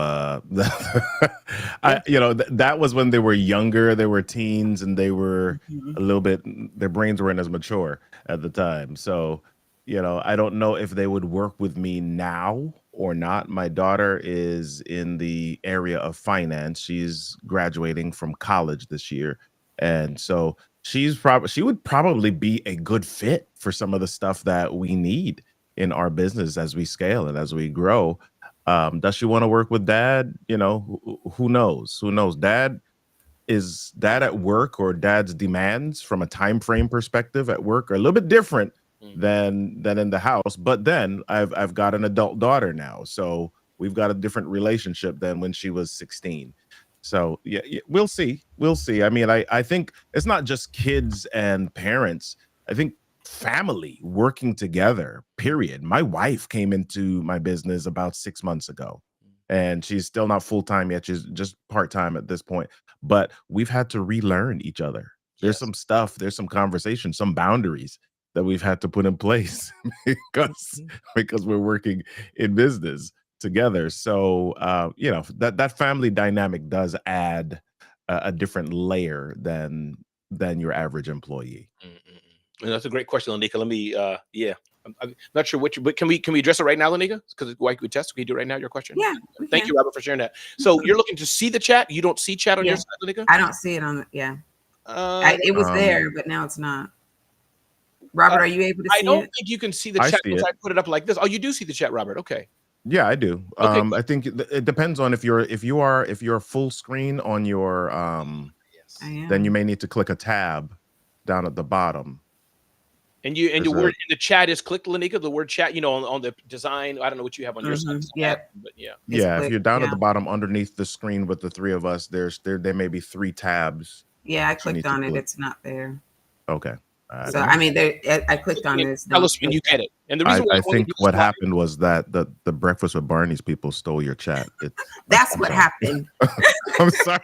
that was when they were younger. They were teens and they were a little bit, their brains weren't as mature at the time. So, I don't know if they would work with me now or not. My daughter is in the area of finance. She's graduating from college this year. And so she would probably be a good fit for some of the stuff that we need in our business as we scale and as we grow. Does she want to work with dad? Who knows? Dad at work, or dad's demands from a time frame perspective at work are a little bit different than in the house. But then I've got an adult daughter now, so we've got a different relationship than when she was 16. So yeah, we'll see. I mean, I think it's not just kids and parents. I think family working together, period. My wife came into my business about 6 months ago, and she's still not full-time yet. She's just part-time at this point, but we've had to relearn each other. There's some stuff, there's some conversation, some boundaries that we've had to put in place because we're working in business together. So, that family dynamic does add a different layer than your average employee. And that's a great question, Lanika. Let me, I'm not sure which, but can we address it right now, Lanika? Because we test. Can you do it right now? Your question? Yeah. Thank you, Robert, for sharing that. So you're looking to see the chat. You don't see chat on your side, Lanika? I don't see it on the, it was there, but now it's not. Robert, are you able to see it? I don't think you can see the chat because I put it up like this. Oh, you do see the chat, Robert. Okay. Yeah, I do. Okay. I think it depends on if you're full screen on your then you may need to click a tab down at the bottom. And your word in the chat is click, Lanika, the word chat, on the design. I don't know what you have on your side. Yeah. But yeah. Yeah, if you're down at the bottom underneath the screen with the three of us, there may be 3 tabs. Yeah, I clicked on it. It's not there. Okay. So I mean, I clicked on this. Tell us when you get it. And the reason I think what happened was that the Breakfast with Barney's people stole your chat. That's what happened. I'm sorry.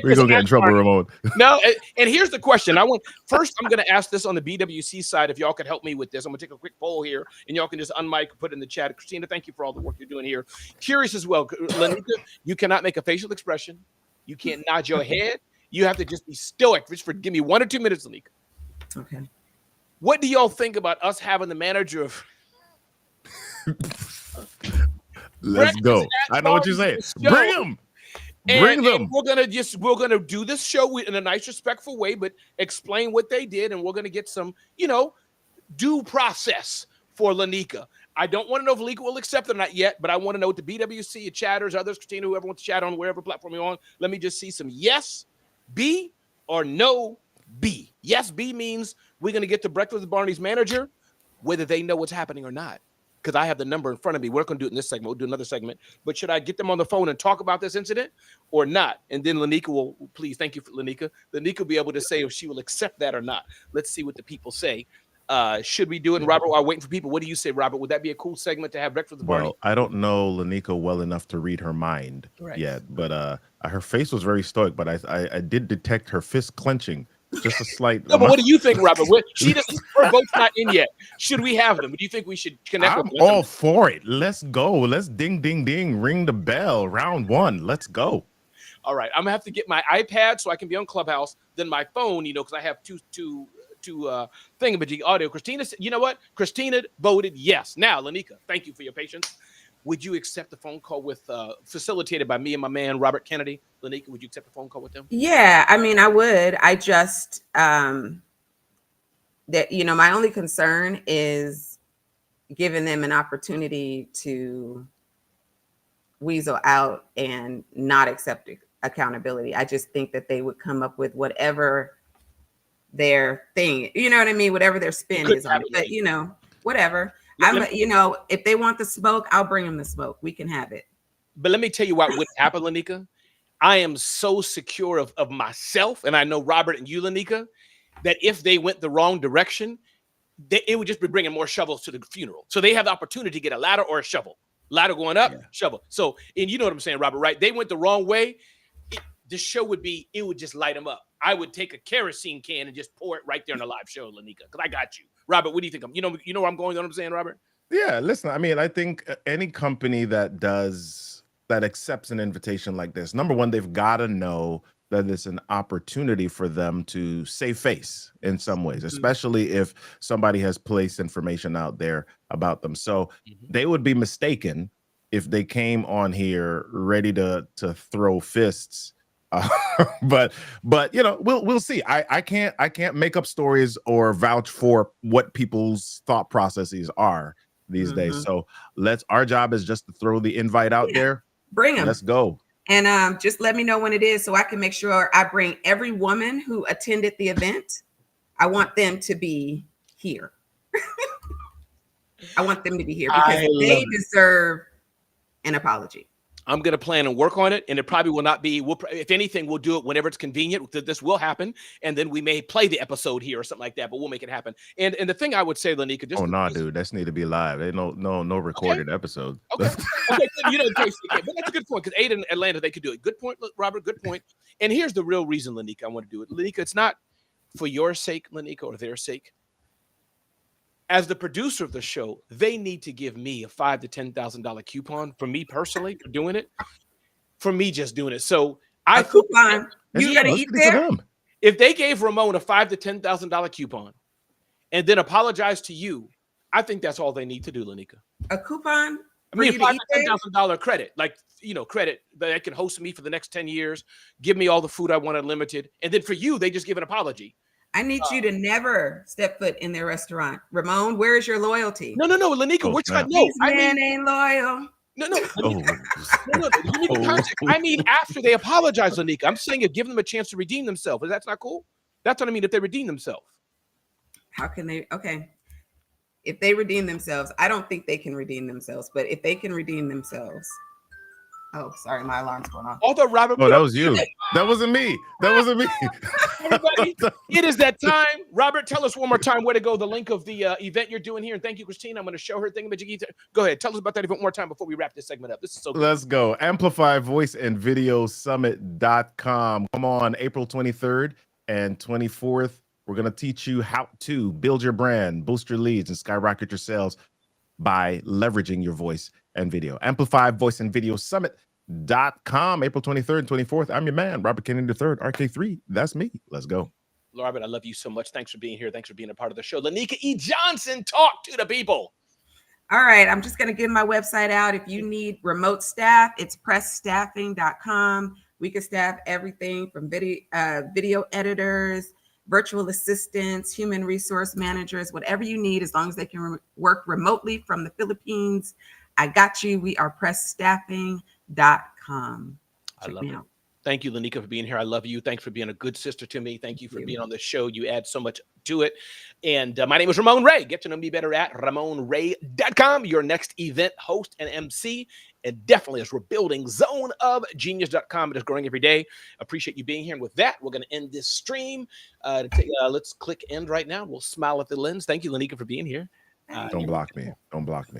We're gonna get in trouble, Ramon. No, and here's the question. I'm gonna ask this on the BWC side. If y'all could help me with this, I'm gonna take a quick poll here, and y'all can just unmic, put it in the chat. Christina, thank you for all the work you're doing here. Curious as well, Lanika, you cannot make a facial expression. You can't nod your head. You have to just be stoic. Just give me 1 or 2 minutes, Lanika. Okay. What do y'all think about us having the manager of? Let's go. I know what you're saying. Bring them. Bring them. And we're gonna do this show in a nice, respectful way, but explain what they did, and we're gonna get some, due process for Lanika. I don't want to know if Lanika will accept it or not yet, but I want to know what the BWC, chatters, others, Christina, whoever wants to chat on wherever platform you're on. Let me just see some yes, B, or no, B. Yes, B means we're going to get to Breakfast with Barney's manager, whether they know what's happening or not. Because I have the number in front of me. We're going to do it in this segment. We'll do another segment. But should I get them on the phone and talk about this incident or not? And then Lanika will, please, thank you for Lanika. Lanika will be able to say if she will accept that or not. Let's see what the people say. Should we do it? And Robert, while waiting for people, what do you say, Robert? Would that be a cool segment to have Breakfast with Barney? Well, I don't know Lanika well enough to read her mind yet, but her face was very stoic, but I did detect her fist clenching. Just a slight. No, but what do you think, Robert? Her vote's not in yet. Should we have them? Do you think we should connect with them? I'm all for it. Let's go. Let's ding, ding, ding. Ring the bell. Round 1. Let's go. All right. I'm going to have to get my iPad so I can be on Clubhouse. Then my phone, because I have two thingamajig audio. Christina said, you know what? Christina voted yes. Now, Lanika, thank you for your patience. Would you accept the phone call with facilitated by me and my man Robert Kennedy? Lanika, would you accept the phone call with them? Yeah, I mean, I would. I just that my only concern is giving them an opportunity to weasel out and not accept accountability. I just think that they would come up with whatever their thing, you know what I mean? Whatever their spin is on it, but whatever. If they want the smoke, I'll bring them the smoke. We can have it. But let me tell you what would happen, Lanika. I am so secure of myself, and I know Robert and you, Lanika. that if they went the wrong direction, it would just be bringing more shovels to the funeral. So they have the opportunity to get a ladder or a shovel. Ladder going up, shovel. So, and you know what I'm saying, Robert, right? They went the wrong way. The show would just light them up. I would take a kerosene can and just pour it right there in the live show, Lanika, because I got you. Robert, what do you think? You know where I'm going, you know what I'm saying, Robert? Yeah, listen, I mean, I think any company that accepts an invitation like this, number one, they've got to know that it's an opportunity for them to save face in some ways, especially if somebody has placed information out there about them. So they would be mistaken if they came on here ready to throw fists. But you know, we'll see. I can't make up stories or vouch for what people's thought processes are these days. So our job is just to throw the invite out there. Bring them. Let's go. And just let me know when it is so I can make sure I bring every woman who attended the event. I want them to be here. I want them to be here because they deserve an apology. I'm going to plan and work on it, and it probably will not be. If anything, we'll do it whenever it's convenient. This will happen, and then we may play the episode here or something like that. But we'll make it happen. And the thing I would say, Lanika, dude, that's need to be live. Ain't no recorded episode. Okay, you know, but that's a good point because Ada and Atlanta, they could do it. Good point, Robert. Good point. And here's the real reason, Lanika, I want to do it. Lanika, it's not for your sake, Lanika, or their sake. As the producer of the show, they need to give me a $5,000 to $10,000 coupon for me personally for doing it. For me just doing it. So a coupon. You gotta eat there. If they gave Ramon a $5,000 to $10,000 coupon and then apologize to you, I think that's all they need to do, Lanika. A coupon? I mean, $5,000 to $10,000 credit, like, you know, credit that they can host me for the next 10 years, give me all the food I want unlimited, and then for you, they just give an apology. I need you to never step foot in their restaurant. Ramon, where is your loyalty? No, Lanika, which kind? No, I mean, ain't loyal. No. I mean, after they apologize, Lanika, I'm saying give them a chance to redeem themselves. That's not cool. That's what I mean. If they redeem themselves, how can they? Okay, if they redeem themselves, I don't think they can redeem themselves. But if they can redeem themselves. Oh, sorry, my alarm's going off. Although Robert, that was you. That wasn't me. Everybody, it is that time. Robert, tell us one more time where to go. The link of the event you're doing here, and thank you, Christine. I'm going to show her thingamajiggy. Go ahead, tell us about that event one more time before we wrap this segment up. This is so good. Let's go. Amplify Voice and Video Summit.com. Come on, April 23rd and 24th. We're going to teach you how to build your brand, boost your leads, and skyrocket your sales by leveraging your voice and video. Amplify Voice and Video Summit.com, April 23rd and 24th. I'm your man, Robert Kennedy III, RK3. That's me. Let's go. Robert, I love you so much. Thanks for being here. Thanks for being a part of the show. Lanika E. Johnson, talk to the people. All right. I'm just going to give my website out. If you need remote staff, it's pressstaffing.com. We can staff everything from video editors, virtual assistants, human resource managers, whatever you need, as long as they can work remotely from the Philippines. I got you. We are pressstaffing.com. I love it. Thank you, Lanika, for being here. I love you. Thanks for being a good sister to me. Thank you for being on the show. You add so much to it. And my name is Ramon Ray. Get to know me better at RamonRay.com, your next event host and MC. And definitely as we're building zoneofgenius.com. It is growing every day. Appreciate you being here. And with that, we're going to end this stream. Let's click end right now. We'll smile at the lens. Thank you, Lanika, for being here. Don't block me. Don't block me.